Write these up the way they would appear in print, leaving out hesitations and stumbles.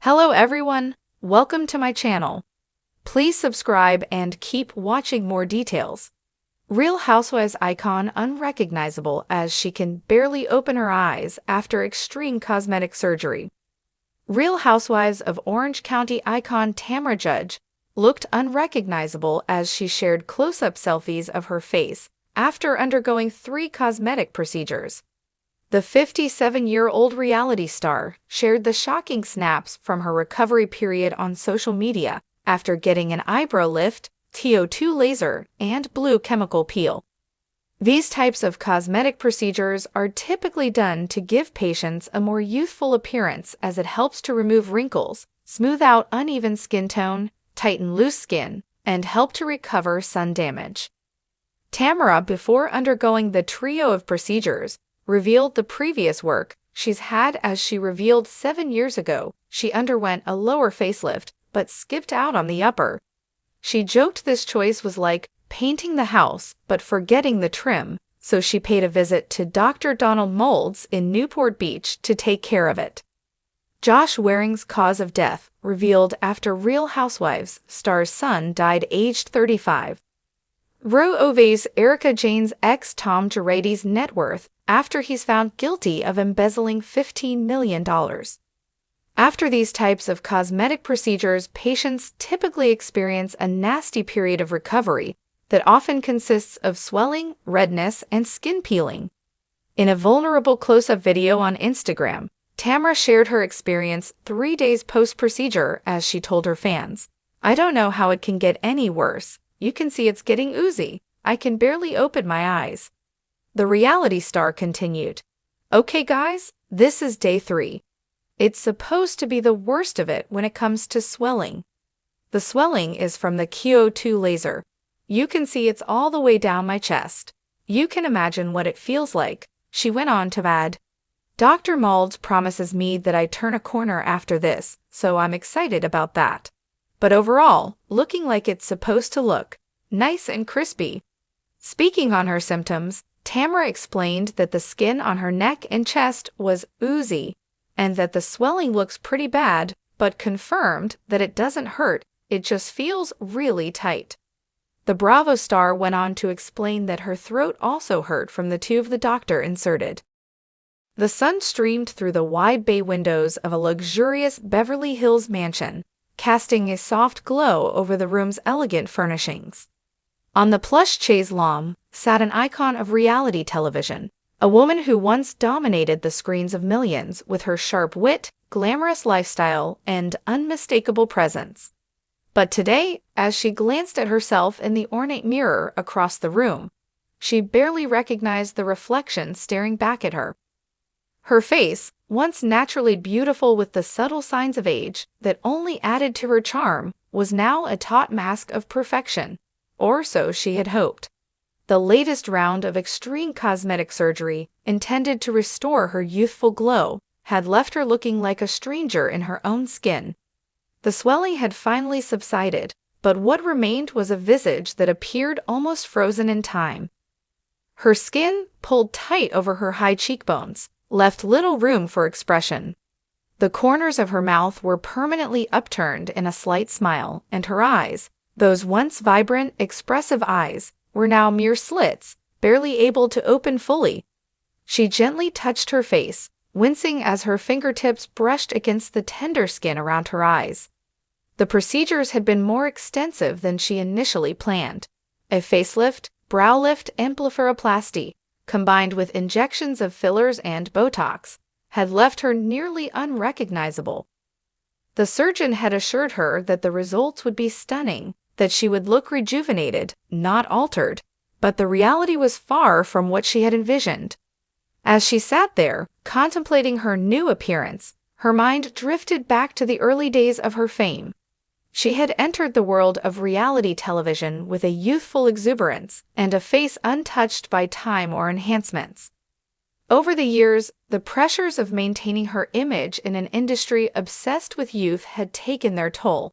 Hello everyone, welcome to my channel. Please subscribe and keep watching more details. Real Housewives icon unrecognizable as she can barely open her eyes after extreme cosmetic surgery. Real Housewives of Orange County icon Tamra Judge looked unrecognizable as she shared close-up selfies of her face after undergoing 3 cosmetic procedures. The 57-year-old reality star shared the shocking snaps from her recovery period on social media after getting an eyebrow lift, TO2 laser, and blue chemical peel. These types of cosmetic procedures are typically done to give patients a more youthful appearance as it helps to remove wrinkles, smooth out uneven skin tone, tighten loose skin, and help to recover sun damage. Tamra, before undergoing the trio of procedures, revealed the previous work she's had as she revealed 7 years ago she underwent a lower facelift but skipped out on the upper. She joked this choice was like painting the house but forgetting the trim, so she paid a visit to Dr. Donald Moulds in Newport Beach to take care of it. Josh Waring's cause of death revealed after Real Housewives star's son died aged 35. Ova's Erica Jane's ex Tom Girardi's net worth after he's found guilty of embezzling $15 million. After these types of cosmetic procedures, patients typically experience a nasty period of recovery that often consists of swelling, redness, and skin peeling. In a vulnerable close-up video on Instagram, Tamra shared her experience 3 days post-procedure as she told her fans, "I don't know how it can get any worse. You can see it's getting oozy. I can barely open my eyes." The reality star continued, "Okay guys, this is day 3. It's supposed to be the worst of it when it comes to swelling. The swelling is from the TO2 laser. You can see it's all the way down my chest. You can imagine what it feels like." She went on to add, "Dr. Moulds promises me that I turn a corner after this, so I'm excited about that. But overall, looking like it's supposed to look, nice and crispy." Speaking on her symptoms, Tamra explained that the skin on her neck and chest was oozy, and that the swelling looks pretty bad, but confirmed that it doesn't hurt, it just feels really tight. The Bravo star went on to explain that her throat also hurt from the tube the doctor inserted. The sun streamed through the wide bay windows of a luxurious Beverly Hills mansion, casting a soft glow over the room's elegant furnishings. On the plush chaise lounge sat an icon of reality television, a woman who once dominated the screens of millions with her sharp wit, glamorous lifestyle, and unmistakable presence. But today, as she glanced at herself in the ornate mirror across the room, she barely recognized the reflection staring back at her. Her face, once naturally beautiful with the subtle signs of age that only added to her charm, was now a taut mask of perfection, or so she had hoped. The latest round of extreme cosmetic surgery, intended to restore her youthful glow, had left her looking like a stranger in her own skin. The swelling had finally subsided, but what remained was a visage that appeared almost frozen in time. Her skin, pulled tight over her high cheekbones, left little room for expression. The corners of her mouth were permanently upturned in a slight smile, and her eyes, those once vibrant, expressive eyes, were now mere slits, barely able to open fully. She gently touched her face, wincing as her fingertips brushed against the tender skin around her eyes. The procedures had been more extensive than she initially planned. A facelift, brow lift, and blepharoplasty, combined with injections of fillers and Botox, had left her nearly unrecognizable. The surgeon had assured her that the results would be stunning, that she would look rejuvenated, not altered, but the reality was far from what she had envisioned. As she sat there, contemplating her new appearance, her mind drifted back to the early days of her fame. She had entered the world of reality television with a youthful exuberance and a face untouched by time or enhancements. Over the years, the pressures of maintaining her image in an industry obsessed with youth had taken their toll.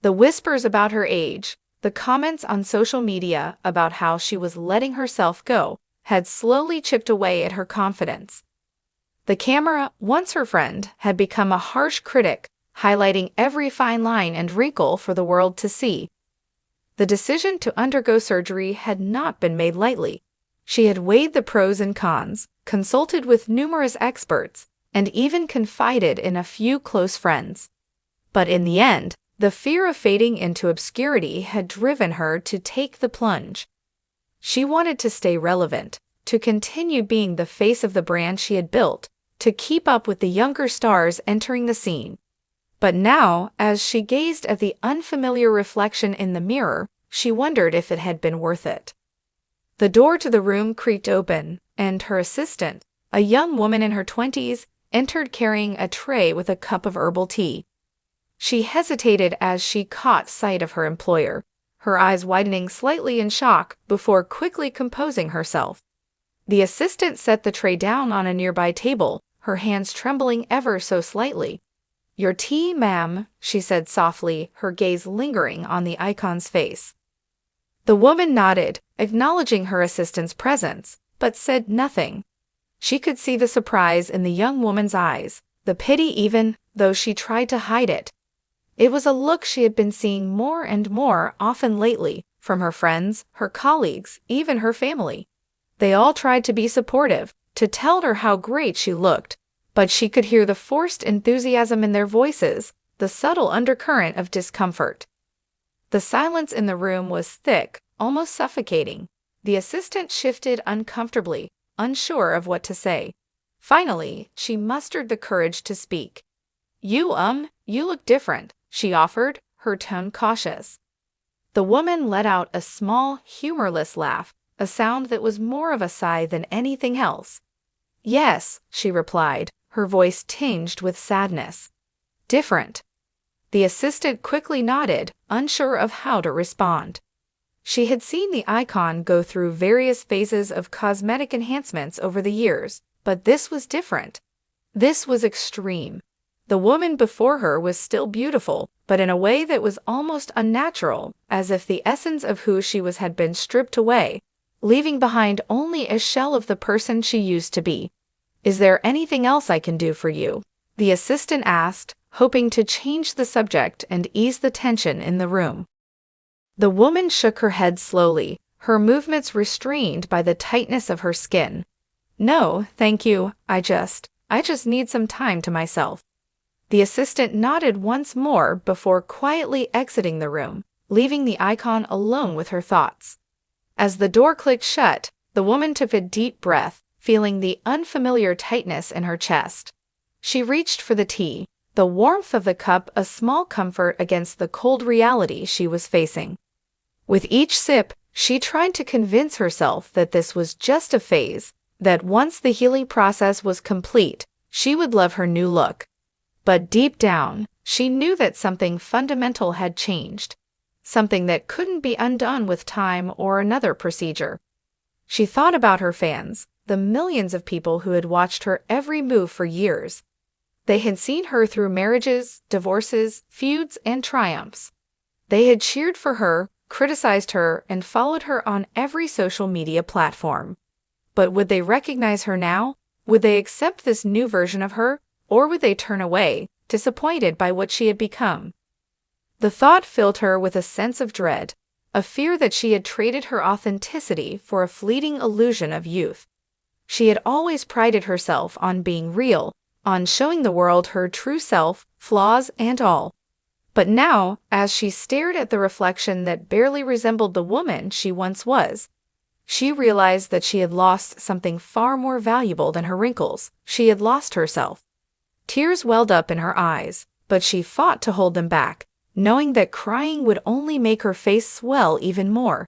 The whispers about her age, the comments on social media about how she was letting herself go, had slowly chipped away at her confidence. The camera, once her friend, had become a harsh critic, highlighting every fine line and wrinkle for the world to see. The decision to undergo surgery had not been made lightly. She had weighed the pros and cons, consulted with numerous experts, and even confided in a few close friends. But in the end, the fear of fading into obscurity had driven her to take the plunge. She wanted to stay relevant, to continue being the face of the brand she had built, to keep up with the younger stars entering the scene. But now, as she gazed at the unfamiliar reflection in the mirror, she wondered if it had been worth it. The door to the room creaked open, and her assistant, a young woman in her 20s, entered carrying a tray with a cup of herbal tea. She hesitated as she caught sight of her employer, her eyes widening slightly in shock before quickly composing herself. The assistant set the tray down on a nearby table, her hands trembling ever so slightly. "Your tea, ma'am," she said softly, her gaze lingering on the icon's face. The woman nodded, acknowledging her assistant's presence, but said nothing. She could see the surprise in the young woman's eyes, the pity even, though she tried to hide it. It was a look she had been seeing more and more often lately, from her friends, her colleagues, even her family. They all tried to be supportive, to tell her how great she looked, but she could hear the forced enthusiasm in their voices, the subtle undercurrent of discomfort. The silence in the room was thick, almost suffocating. The assistant shifted uncomfortably, unsure of what to say. Finally, she mustered the courage to speak. You look different," she offered, her tone cautious. The woman let out a small, humorless laugh, a sound that was more of a sigh than anything else. "Yes," she replied, her voice tinged with sadness. "Different." The assistant quickly nodded, unsure of how to respond. She had seen the icon go through various phases of cosmetic enhancements over the years, but this was different. This was extreme. The woman before her was still beautiful, but in a way that was almost unnatural, as if the essence of who she was had been stripped away, leaving behind only a shell of the person she used to be. "Is there anything else I can do for you?" the assistant asked, hoping to change the subject and ease the tension in the room. The woman shook her head slowly, her movements restrained by the tightness of her skin. "No, thank you, I just need some time to myself." The assistant nodded once more before quietly exiting the room, leaving the icon alone with her thoughts. As the door clicked shut, the woman took a deep breath, feeling the unfamiliar tightness in her chest. She reached for the tea, the warmth of the cup a small comfort against the cold reality she was facing. With each sip, she tried to convince herself that this was just a phase, that once the healing process was complete, she would love her new look. But deep down, she knew that something fundamental had changed, something that couldn't be undone with time or another procedure. She thought about her fans, the millions of people who had watched her every move for years. They had seen her through marriages, divorces, feuds, and triumphs. They had cheered for her, criticized her, and followed her on every social media platform. But would they recognize her now? Would they accept this new version of her? Or would they turn away, disappointed by what she had become? The thought filled her with a sense of dread, a fear that she had traded her authenticity for a fleeting illusion of youth. She had always prided herself on being real, on showing the world her true self, flaws and all. But now, as she stared at the reflection that barely resembled the woman she once was, she realized that she had lost something far more valuable than her wrinkles. She had lost herself. Tears welled up in her eyes, but she fought to hold them back, knowing that crying would only make her face swell even more.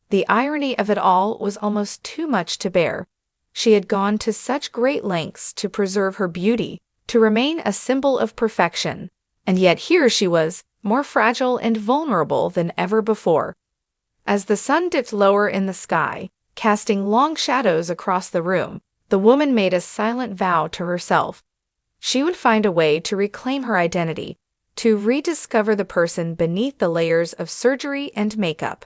The irony of it all was almost too much to bear. She had gone to such great lengths to preserve her beauty, to remain a symbol of perfection, and yet here she was, more fragile and vulnerable than ever before. As the sun dipped lower in the sky, casting long shadows across the room, the woman made a silent vow to herself. She would find a way to reclaim her identity, to rediscover the person beneath the layers of surgery and makeup.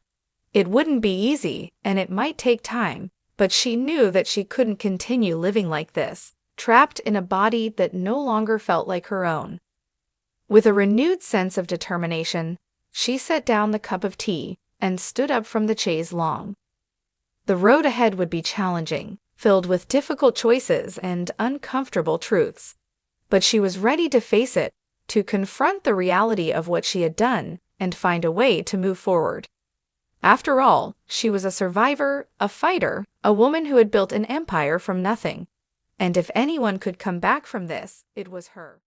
It wouldn't be easy, and it might take time, but she knew that she couldn't continue living like this, trapped in a body that no longer felt like her own. With a renewed sense of determination, she set down the cup of tea and stood up from the chaise longue. The road ahead would be challenging, filled with difficult choices and uncomfortable truths. But she was ready to face it, to confront the reality of what she had done and find a way to move forward. After all, she was a survivor, a fighter, a woman who had built an empire from nothing. And if anyone could come back from this, it was her.